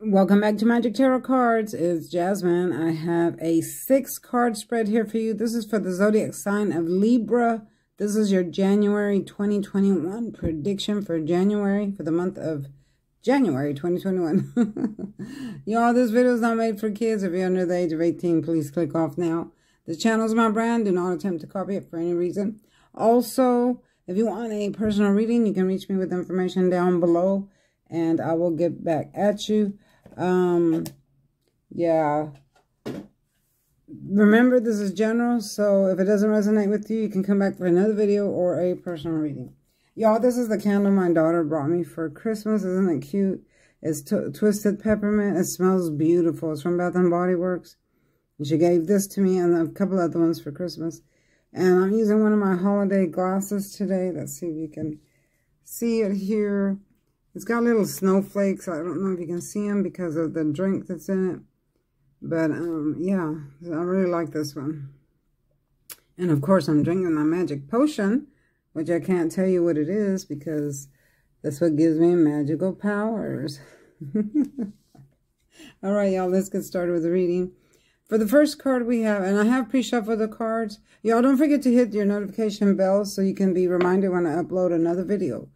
Welcome back to Magic Tarot Cards. It's Jasmine. I have a 6-card spread here for you. This is for the zodiac sign of Libra. This is your January 2021 prediction for January, for the month of January 2021. Y'all, this video is not made for kids. If you're under the age of 18, please click off now. The channel is my brand. Do not attempt to copy it for any reason. Also, if you want a personal reading, you can reach me with information down below, and I will get back at you. Yeah. Remember, this is general, so if it doesn't resonate with you, you can come back for another video or a personal reading. Y'all, this is the candle my daughter brought me for Christmas. Isn't it cute? It's twisted peppermint. It smells beautiful. It's from Bath & Body Works. And she gave this to me and a couple other ones for Christmas. And I'm using one of my holiday glasses today. Let's see if you can see it here. It's got little snowflakes. I don't know if you can see them because of the drink that's in it. But, yeah, I really like this one. And, of course, I'm drinking my magic potion, which I can't tell you what it is because that's what gives me magical powers. All right, y'all, let's get started with the reading. For the first card we have, and I have pre-shuffled the cards. Y'all, don't forget to hit your notification bell so you can be reminded when I upload another video.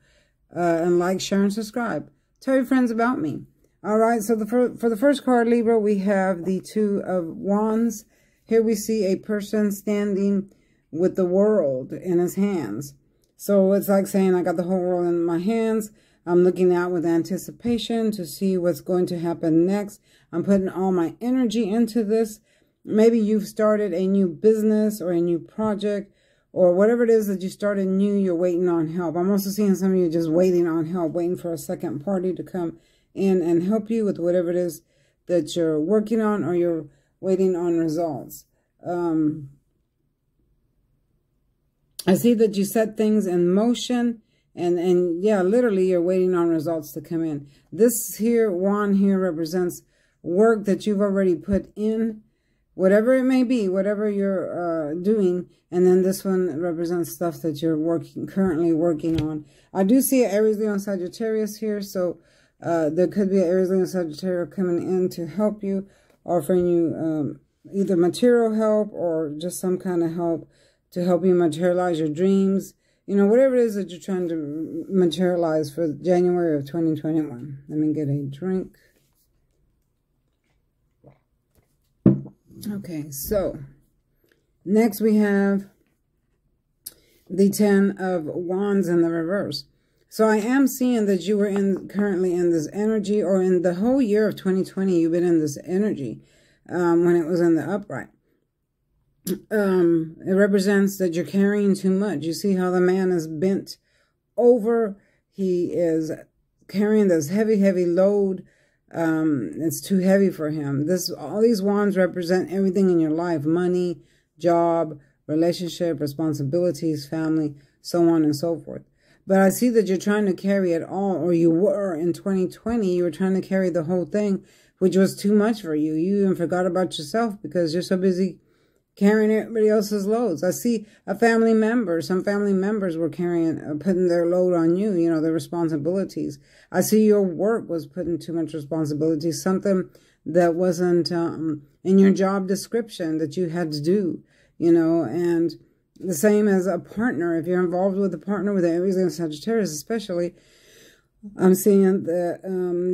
And like, share, and subscribe. Tell your friends about me. All right, so for the first card, Libra, we have the Two of Wands. Here we see a person standing with the world in his hands. So it's like saying, I got the whole world in my hands. I'm looking out with anticipation to see what's going to happen next. I'm putting all my energy into this. Maybe you've started a new business or a new project, or whatever it is that you started new, you're waiting on help. I'm also seeing some of you just waiting on help, waiting for a second party to come in and help you with whatever it is that you're working on, or you're waiting on results. I see that you set things in motion, and yeah, literally you're waiting on results to come in. This here, wand here, represents work that you've already put in, whatever it may be, whatever you're doing. And then this one represents stuff that you're currently working on. I do see an Aries, Leo, and Sagittarius here. So there could be an Aries, Leo, and Sagittarius coming in to help you, offering you either material help or just some kind of help to help you materialize your dreams. You know, whatever it is that you're trying to materialize for January of 2021. Let me get a drink. Okay, so next we have the Ten of Wands in the reverse. So I am seeing that you were currently in this energy, or in the whole year of 2020, you've been in this energy when it was in the upright. It represents that you're carrying too much. You see how the man is bent over. He is carrying this heavy, heavy load. It's too heavy for him. All these wands represent everything in your life: money, job, relationship, responsibilities, family, so on and so forth. But I see that you're trying to carry it all, or you were in 2020. You were trying to carry the whole thing, which was too much for you. You even forgot about yourself because you're so busy carrying everybody else's loads. I see a family member. Some family members were putting their load on you, you know, their responsibilities. I see your work was putting too much responsibility, something that wasn't in your job description that you had to do, you know. And the same as a partner. If you're involved with a partner, with Aries and Sagittarius especially, I'm seeing that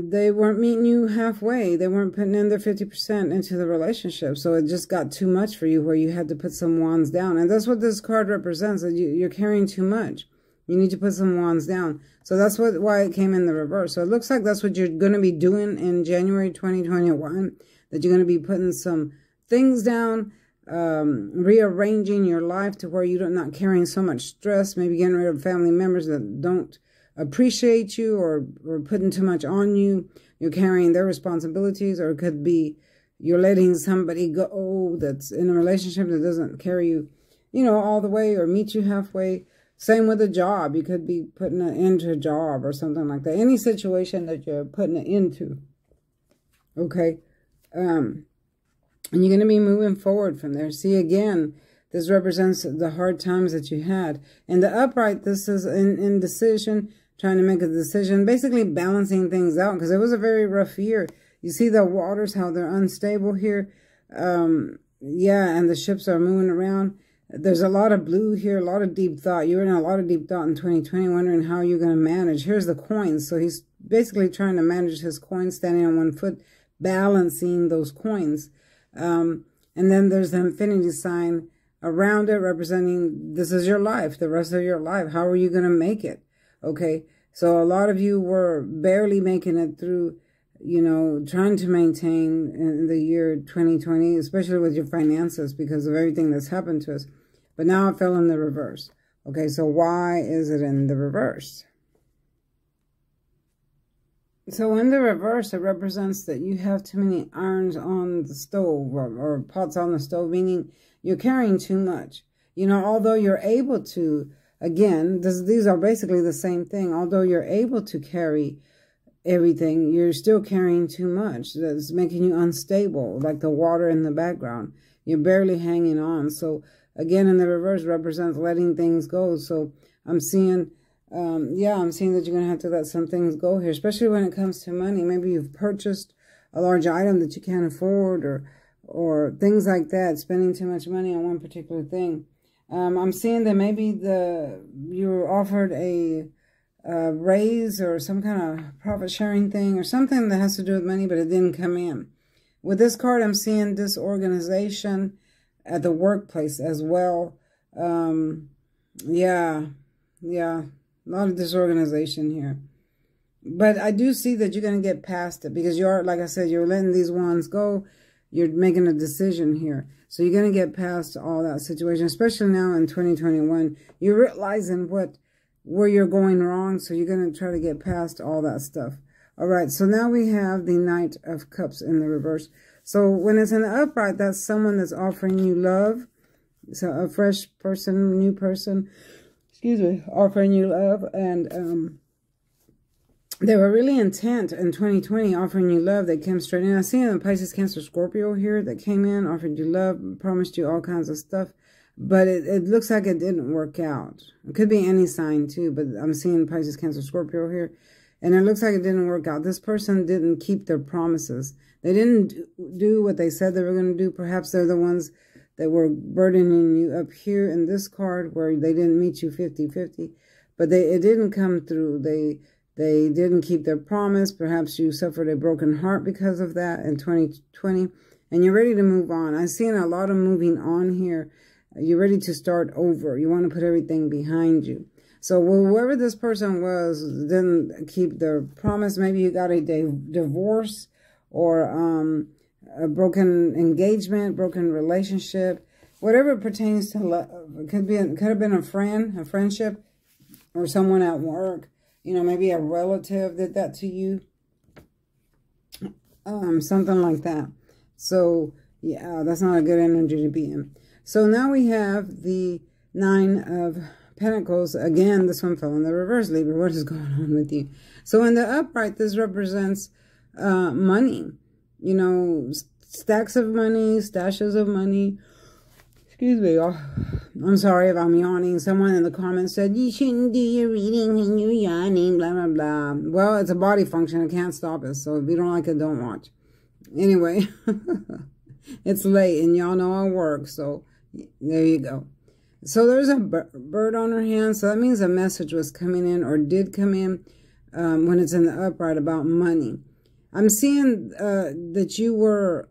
they weren't meeting you halfway. They weren't putting in their 50% into the relationship. So it just got too much for you, where you had to put some wands down. And that's what this card represents, that you're carrying too much. You need to put some wands down. So that's why it came in the reverse. So it looks like that's what you're going to be doing in January 2021, that you're going to be putting some things down, rearranging your life to where you're not carrying so much stress, maybe getting rid of family members that don't appreciate you or putting too much on you. You're carrying their responsibilities, or it could be you're letting somebody go that's in a relationship that doesn't carry you, you know, all the way or meet you halfway. Same with a job. You could be putting it into a job or something like that. Any situation that you're putting it into. Okay. And you're going to be moving forward from there. See, again, this represents the hard times that you had. In the upright, this is indecision, trying to make a decision, basically balancing things out, because it was a very rough year. You see the waters, how they're unstable here. Yeah, and the ships are moving around. There's a lot of blue here, a lot of deep thought. You're in a lot of deep thought in 2020, wondering how you're going to manage. Here's the coins. So he's basically trying to manage his coins, standing on one foot, balancing those coins. And then there's the infinity sign around it, representing this is your life, the rest of your life. How are you going to make it? Okay, so a lot of you were barely making it through, you know, trying to maintain in the year 2020, especially with your finances because of everything that's happened to us. But now it fell in the reverse. Okay, so why is it in the reverse? So in the reverse, it represents that you have too many irons on the stove or pots on the stove, meaning you're carrying too much. You know, although you're able to, again, these are basically the same thing. Although you're able to carry everything, you're still carrying too much. That's making you unstable, like the water in the background. You're barely hanging on. So again, in the reverse represents letting things go. So I'm seeing... yeah, I'm seeing that you're going to have to let some things go here, especially when it comes to money. Maybe you've purchased a large item that you can't afford or things like that, spending too much money on one particular thing. I'm seeing that maybe you were offered a raise or some kind of profit sharing thing or something that has to do with money, but it didn't come in. With this card, I'm seeing disorganization at the workplace as well. Yeah. A lot of disorganization here. But I do see that you're going to get past it because you're, like I said, you're letting these ones go. You're making a decision here. So you're going to get past all that situation, especially now in 2021. You're realizing where you're going wrong. So you're going to try to get past all that stuff. All right. So now we have the Knight of Cups in the reverse. So when it's in the upright, that's someone that's offering you love. So a fresh person, new person, offering you love, and they were really intent in 2020 offering you love. They came straight in. I see a Pisces, Cancer, Scorpio here that came in, offered you love, promised you all kinds of stuff, but it looks like it didn't work out. It could be any sign too, but I'm seeing Pisces, Cancer, Scorpio here, and it looks like it didn't work out. This person didn't keep their promises. They didn't do what they said they were going to do. Perhaps they're the ones that were burdening you up here in this card where they didn't meet you 50-50. But it didn't come through. They didn't keep their promise. Perhaps you suffered a broken heart because of that in 2020. And you're ready to move on. I'm seeing a lot of moving on here. You're ready to start over. You want to put everything behind you. So whoever this person was didn't keep their promise. Maybe you got a divorce or... a broken engagement, broken relationship, whatever pertains to love. It could have been a friendship, or someone at work. You know, maybe a relative did that to you. Something like that. So, yeah, that's not a good energy to be in. So now we have the Nine of Pentacles. Again, this one fell in the reverse, Libra. What is going on with you? So in the upright, this represents money. You know, stacks of money, stashes of money. Excuse me. I'm sorry if I'm yawning. Someone in the comments said, you shouldn't do your reading when you're yawning, blah, blah, blah. Well, it's a body function. I can't stop it. So if you don't like it, don't watch. Anyway, it's late and y'all know I work. So there you go. So there's a bird on her hand. So that means a message was coming in or did come in when it's in the upright about money. I'm seeing that you were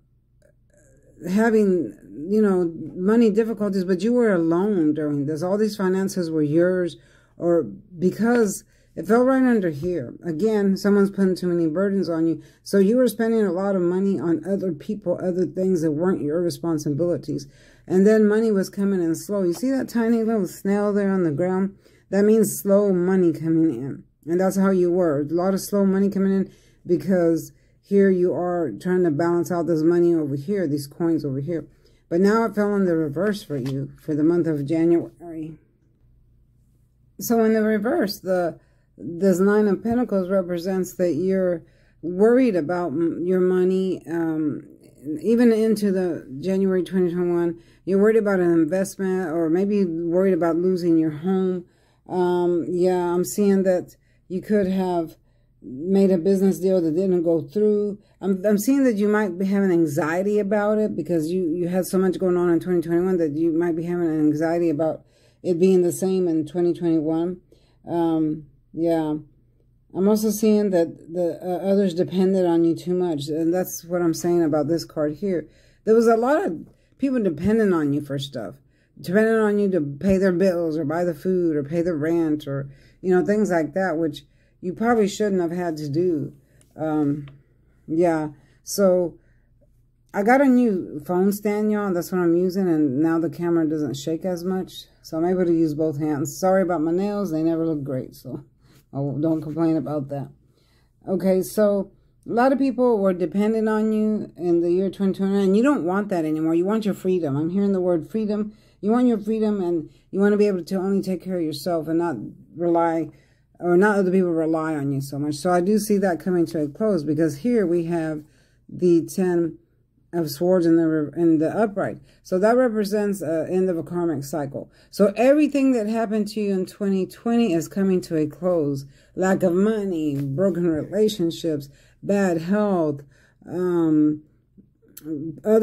having, you know, money difficulties, but you were alone during this. All these finances were yours, or because it fell right under here. Again, someone's putting too many burdens on you. So you were spending a lot of money on other people, other things that weren't your responsibilities. And then money was coming in slow. You see that tiny little snail there on the ground? That means slow money coming in. And that's how you were. A lot of slow money coming in. Because here you are trying to balance out this money over here, these coins over here. But now it fell in the reverse for you for the month of January. So in the reverse, this Nine of Pentacles represents that you're worried about your money. Even into the January 2021, you're worried about an investment, or maybe worried about losing your home. Yeah, I'm seeing that you could have made a business deal that didn't go through. I'm seeing that you might be having anxiety about it because you had so much going on in 2021 that you might be having an anxiety about it being the same in 2021. Yeah. I'm also seeing that the others depended on you too much. And that's what I'm saying about this card here. There was a lot of people depending on you for stuff. Depending on you to pay their bills or buy the food or pay the rent or, things like that, which you probably shouldn't have had to do. Yeah. So I got a new phone stand, y'all. That's what I'm using. And now the camera doesn't shake as much. So I'm able to use both hands. Sorry about my nails. They never look great. So don't complain about that. Okay, so a lot of people were dependent on you in the year 2021, and you don't want that anymore. You want your freedom. I'm hearing the word freedom. You want your freedom, and you want to be able to only take care of yourself and not rely, or not other people rely on you so much. So I do see that coming to a close, because here we have the 10 of Swords in the upright. So that represents the end of a karmic cycle. So everything that happened to you in 2020 is coming to a close. Lack of money, broken relationships, bad health, other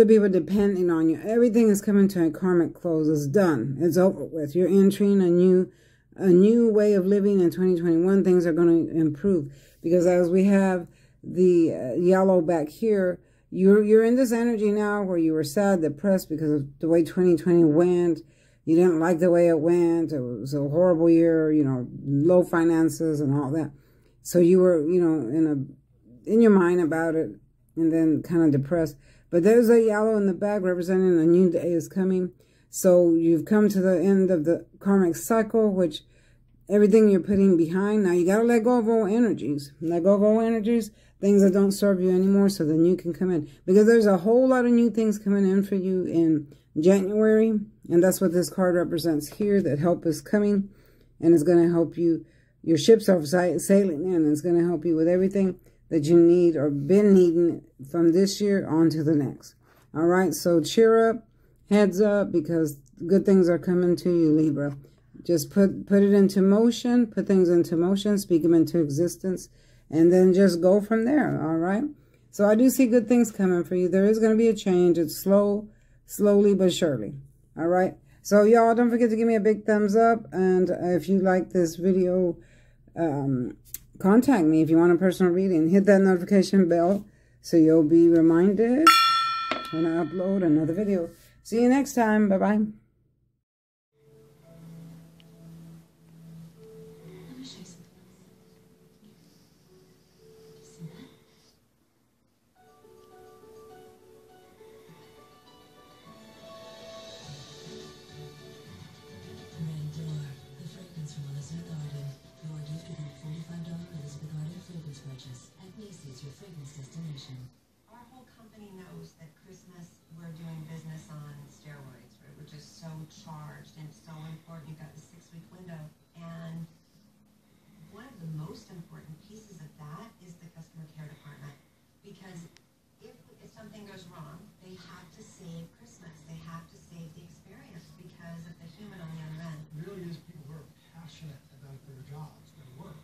people depending on you. Everything is coming to a karmic close. It's done. It's over with. You're entering a new way of living in 2021. Things are going to improve, because as we have the yellow back here, you're in this energy now where you were sad, depressed because of the way 2020 went. You didn't like the way it went. It was a horrible year, low finances and all that. So you were, in your mind about it, and then kind of depressed. But there's a yellow in the back representing a new day is coming. So you've come to the end of the karmic cycle, which everything you're putting behind. Now you got to let go of old energies. Let go of old energies, things that don't serve you anymore, so the new can come in. Because there's a whole lot of new things coming in for you in January. And that's what this card represents here, that help is coming. And it's going to help you. Your ships are sailing in. And it's going to help you with everything that you need or been needing from this year on to the next. All right, so cheer up, heads up, because good things are coming to you, Libra. Just put it into motion, put things into motion, speak them into existence, and then just go from there, all right? So I do see good things coming for you. There is going to be a change. It's slowly but surely, all right? So y'all, don't forget to give me a big thumbs up, and if you like this video, contact me if you want a personal reading. Hit that notification bell so you'll be reminded when I upload another video. See you next time. Bye-bye. Your fragrance destination. Our whole company knows that Christmas, we're doing business on steroids, right? We're just so charged and so important. You've got the 6-week window. And one of the most important pieces of that is the customer care department. Because if something goes wrong, they have to save Christmas. They have to save the experience because of the human on the other end. It really is people who are passionate about their jobs, their work.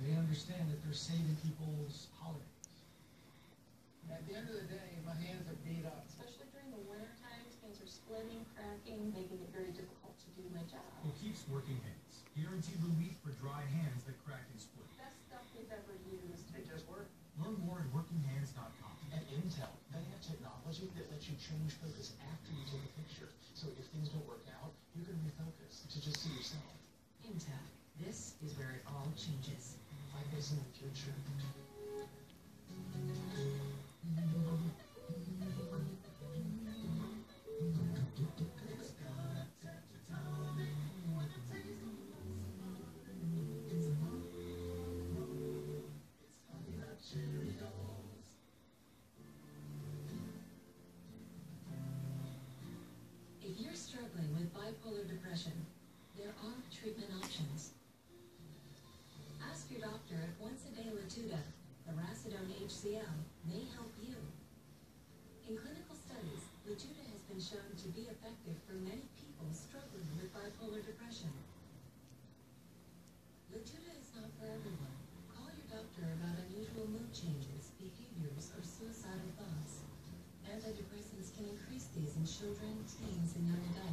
They understand that they're saving people's holidays. At the end of the day, my hands are beat up. Especially during the winter times, things are splitting, cracking, making it very difficult to do my job. Who keeps working hands? Guaranteed relief for dry hands that crack and split. Best stuff we've ever used. They just work. Learn more at workinghands.com. At Intel, they have technology that lets you change focus after you take a picture. So if things don't work out, you can refocus to just see yourself. Intel. This is where it all changes. 5 days in the future. If you're struggling with bipolar depression, there are treatment options. Ask your doctor if once-a-day Latuda, the Racidone HCl, may help you. In clinical studies, Latuda has been shown to be effective for many people struggling with bipolar depression. Latuda is not for everyone. Call your doctor about changes, behaviors, or suicidal thoughts. Antidepressants can increase these in children, teens, and young adults.